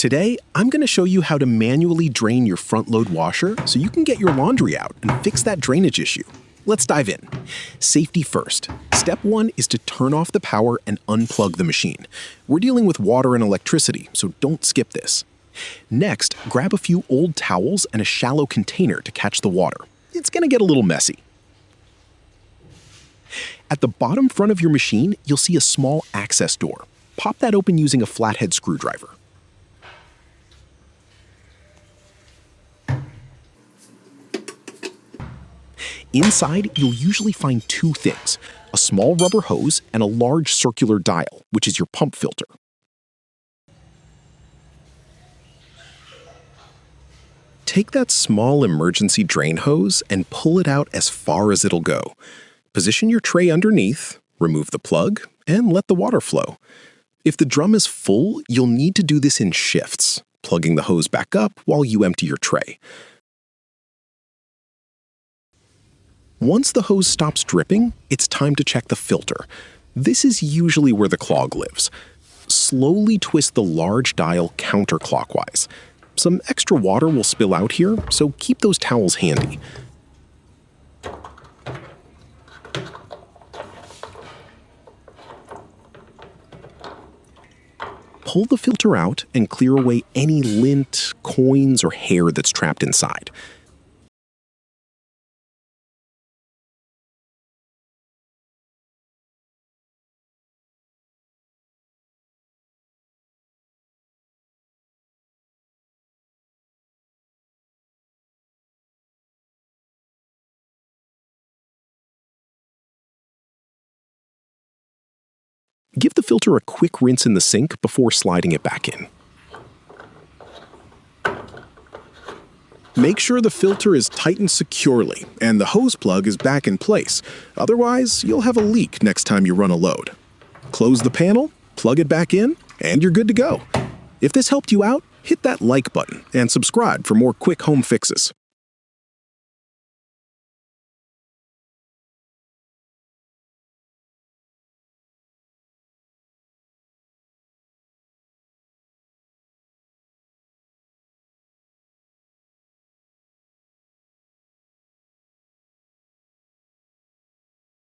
Today, I'm going to show you how to manually drain your front-load washer so you can get your laundry out and fix that drainage issue. Let's dive in. Safety first. Step 1 is to turn off the power and unplug the machine. We're dealing with water and electricity, so don't skip this. Next, grab a few old towels and a shallow container to catch the water. It's going to get a little messy. At the bottom front of your machine, you'll see a small access door. Pop that open using a flathead screwdriver. Inside, you'll usually find two things: a small rubber hose and a large circular dial, which is your pump filter. Take that small emergency drain hose and pull it out as far as it'll go. Position your tray underneath, remove the plug, and let the water flow. If the drum is full, you'll need to do this in shifts, plugging the hose back up while you empty your tray. Once the hose stops dripping, it's time to check the filter. This is usually where the clog lives. Slowly twist the large dial counterclockwise. Some extra water will spill out here, so keep those towels handy. Pull the filter out and clear away any lint, coins, or hair that's trapped inside. Give the filter a quick rinse in the sink before sliding it back in. Make sure the filter is tightened securely and the hose plug is back in place. Otherwise, you'll have a leak next time you run a load. Close the panel, plug it back in, and you're good to go. If this helped you out, hit that like button and subscribe for more quick home fixes.